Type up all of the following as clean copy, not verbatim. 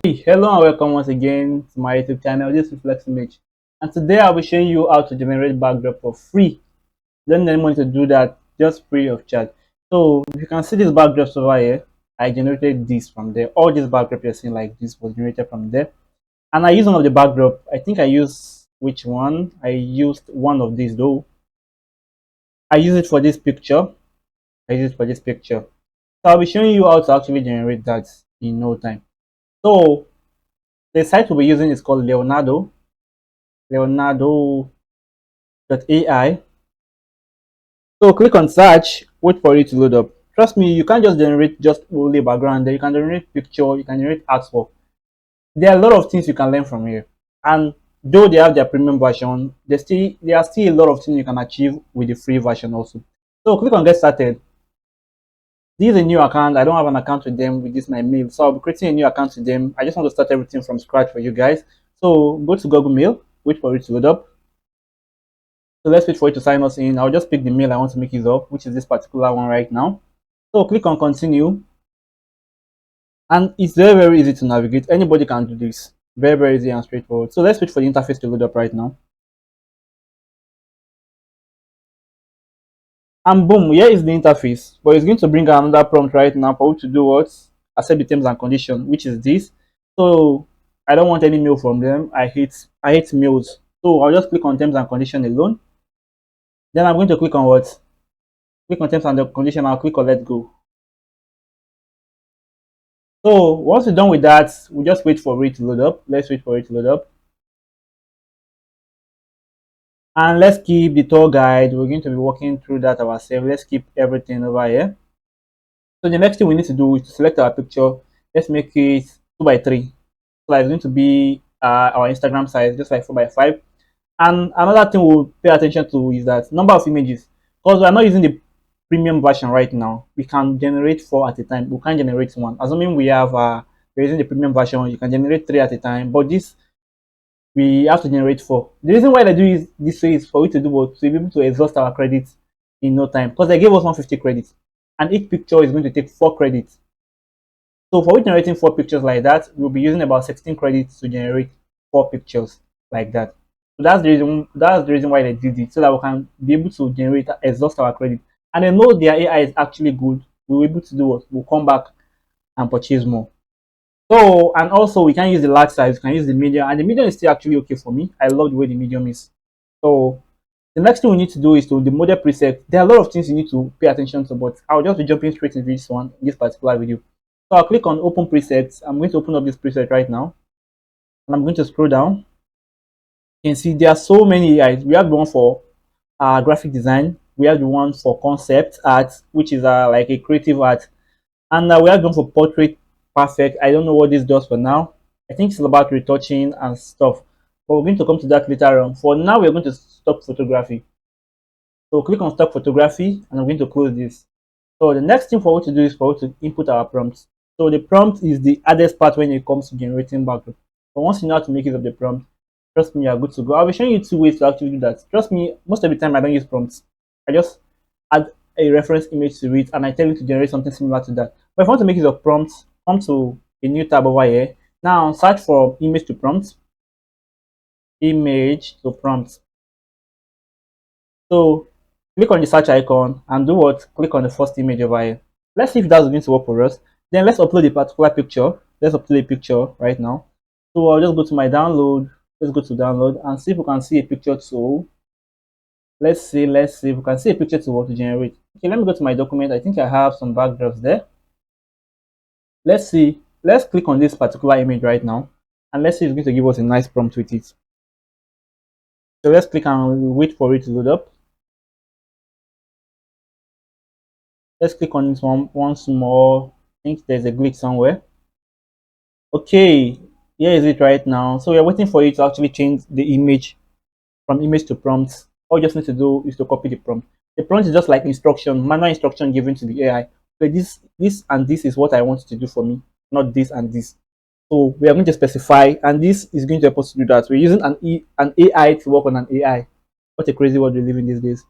Hey, hello and welcome once again to my YouTube channel. This is Flex Image, and today I'll be showing you how to generate backdrop for free. You don't need anyone to do that, just free of charge. So if you can see these backdrops over here, I generated this from there. All these backdrop you're seeing like this was generated from there, and I used one of the backdrop. I think I used which one? I used one of these though. I use it for this picture. I use it for this picture. So I'll be showing you how to actually generate that in no time. So the site we'll be using is called Leonardo.ai. So click on search, wait for it to load up. Trust me, you can't just generate just only background there. You can generate picture, you can generate artwork. There are a lot of things you can learn from here. And though they have their premium version, there are still a lot of things you can achieve with the free version also. So click on get started. This is a new account. I don't have an account with them with this my mail. So I'll be creating a new account with them. I just want to start everything from scratch for you guys. So go to Google Mail, wait for it to load up. So let's wait for it to sign us in. I'll just pick the mail I want to make use of, which is this particular one right now. So click on continue. And it's very easy to navigate. Anybody can do this. Very easy and straightforward. So let's wait for the interface to load up right now. And boom, here is the interface. But it's going to bring another prompt right now for you to do what? Accept the terms and conditions, which is this. So I don't want any mail from them. I hate mails. So I'll just click on terms and conditions alone. Then I'm going to click on what? Click on terms and the condition. I'll click on let go. So once we're done with that, we just wait for it to load up. Let's wait for it to load up. And let's keep the tour guide. We're going to be walking through that ourselves. Let's keep everything over here. So the next thing we need to do is to select our picture. Let's make it 2 by 3. So it's going to be our Instagram size, just like 4 by 5. And another thing we'll pay attention to is that number of images. Because we're not using the premium version right now, we can generate 4 at a time. We can't generate 1. Assuming we're using the premium version, you can generate 3 at a time. But this we have to generate 4. The reason why they do is this way is for we to do what? To be able to exhaust our credits in no time. Because they gave us 150 credits. And each picture is going to take 4 credits. So for generating 4 pictures like that, we'll be using about 16 credits to generate 4 pictures like that. So that's the reason why they did it, so that we can be able to generate exhaust our credit. And they know their AI is actually good. We'll be able to do what? We'll come back and purchase more. So, and also we can use the large size, we can use the medium, and the medium is still actually okay for me. I love the way the medium is. So the next thing we need to do is to the model preset. There are a lot of things you need to pay attention to, but I'll just be jumping straight into this one, this particular video. So I'll click on open presets. I'm going to open up this preset right now, and I'm going to scroll down. You can see there are so many AIs. We have the one for graphic design, we have the one for concept art, which is like a creative art, and we have one for portrait perfect. I don't know what this does for now. I think it's about retouching and stuff, but we're going to come to that later on. For now, we're going to stop photography. So click on stop photography, and I'm going to close this. So the next thing for us to do is for us to input our prompts. So the prompt is the hardest part when it comes to generating background. But once you know how to make use of the prompt, trust me, you are good to go. I'll be showing you 2 ways to actually do that. Trust me, most of the time I don't use prompts. I just add a reference image to it and I tell it to generate something similar to that. But if I want to make use of prompts, come to a new tab over here. Now search for image to prompt. Image to prompt. So click on the search icon and do what? Click on the first image over here. Let's see if that's going to work for us. Then let's upload a particular picture. Let's upload a picture right now. So I'll just go to my download. Let's go to download and see if we can see a picture to. Let's see if we can see a picture to what to generate. Okay, let me go to my document. I think I have some backdrops there. Let's see. Let's click on this particular image right now, and let's see if it's going to give us a nice prompt with it. So let's click and wait for it to load up. Let's click on this one once more. I think there's a glitch somewhere. Okay, here is it right now. So we're waiting for it to actually change the image from image to prompt. All you just need to do is to copy the prompt. The prompt is just like instruction, manual instruction given to the AI. So this and this is what I want you to do for me, not this and this. So we are going to specify, and this is going to help us to do that. We're using an AI to work on an AI. What a crazy world we live in these days.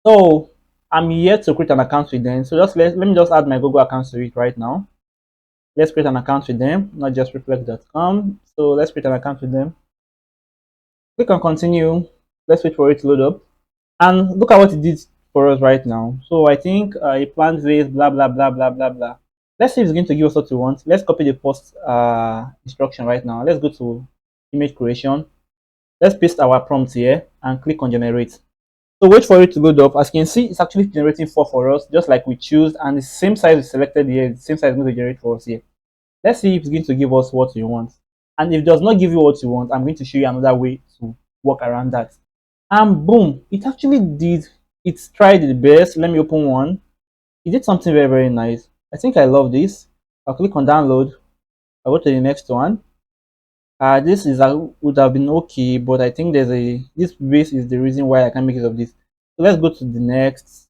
So I'm here to create an account with them. So just let me just add my Google account to it right now. Let's create an account with them, not just reflect.com. So let's create an account with them. Click on continue. Let's wait for it to load up. And look at what it did for us right now. So I think a plant vase, blah, blah, blah, blah, blah, blah. Let's see if it's going to give us what we want. Let's copy the post instruction right now. Let's go to image creation. Let's paste our prompt here and click on generate. So wait for it to load up. As you can see, it's actually generating 4 for us, just like we choose, and the same size we selected here, the same size is going to generate for us here. Let's see if it's going to give us what we want. And if it does not give you what you want, I'm going to show you another way to work around that. And boom, it actually did. It's tried the best. Let me open one. It did something very, very nice. I think I love this. I'll click on download. I'll go to the next one. This is would have been okay, but I think there's a this base is the reason why I can't make use of this. So let's go to the next.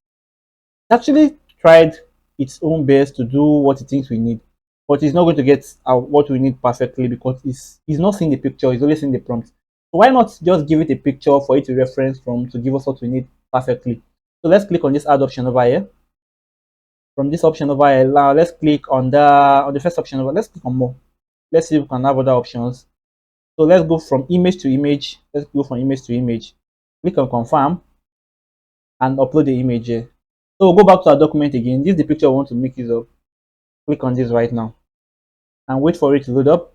It actually tried its own best to do what it thinks we need, but it's not going to get what we need perfectly because it's not seeing the picture, it's only seeing the prompt. So why not just give it a picture for it to reference from to give us what we need perfectly? So let's click on this add option over here. From this option over here, now let's click on the first option over. Let's click on more. Let's see if we can have other options. So let's go from image to image. Let's go from image to image. Click on confirm and upload the image here. So we'll go back to our document again. This is the picture we want to make use of. Click on this right now and wait for it to load up.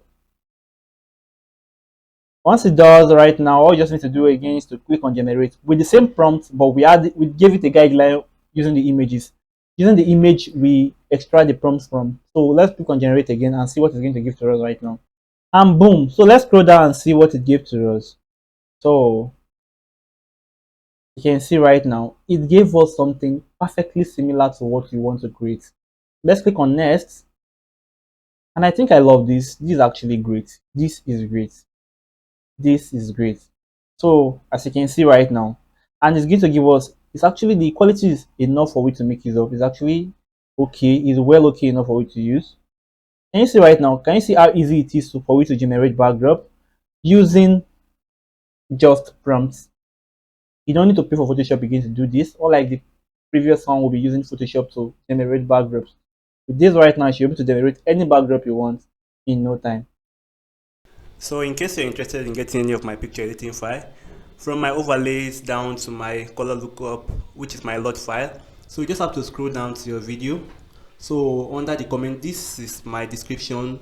Once it does right now, all you just need to do again is to click on generate with the same prompt, but we gave it a guideline using the images. Using the image, we extract the prompts from. So let's click on generate again and see what it's going to give to us right now. And boom. So let's scroll down and see what it gave to us. So you can see right now, it gave us something perfectly similar to what we want to create. Let's click on next. And I think I love this. This is actually great. This is great. This is great. So as you can see right now, and it's going to give us, it's actually the quality is enough for we to make use of. It's actually okay. It's well okay enough for we to use. Can you see right now? Can you see how easy it is for we to generate backdrop using just prompts? You don't need to pay for Photoshop again to do this, or like the previous one will be using Photoshop to generate backdrops. With this right now, you're able to generate any backdrop you want in no time. So in case you're interested in getting any of my picture editing file, from my overlays down to my color lookup, which is my LUT file, so you just have to scroll down to your video. So under the comment, this is my description.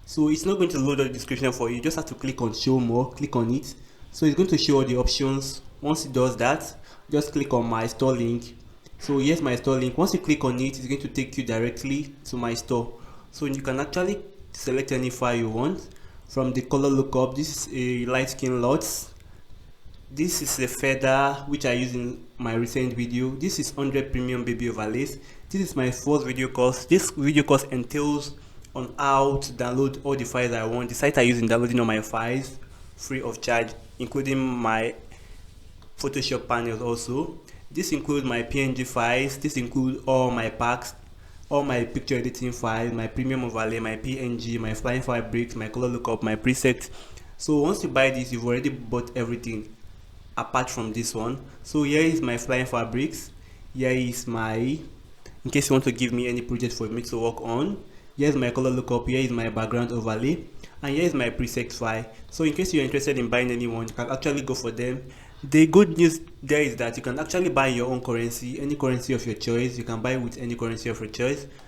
So it's not going to load the description for you. You just have to click on show more, click on it. So it's going to show all the options. Once it does that, just click on my store link. So here's my store link. Once you click on it, it's going to take you directly to my store. So you can actually select any file you want. From the color lookup, this is a light skin LUTs. This is a feather which I use in my recent video. This is 100 premium baby overlays. This is my first video course. This video course entails on how to download all the files I want. The site I use in downloading all my files free of charge, including my Photoshop panels also. This includes my PNG files. This includes all my packs, all my picture editing files, my premium overlay, my PNG, my flying fabrics, my color lookup, my presets. So once you buy this, you've already bought everything apart from this one. So here is my flying fabrics. Here is my, in case you want to give me any project for me to work on. Here's my color lookup. Here is my background overlay, and here is my presets file. So in case you're interested in buying any one, you can actually go for them. The good news there is that you can actually buy your own currency, any currency of your choice. You can buy with any currency of your choice.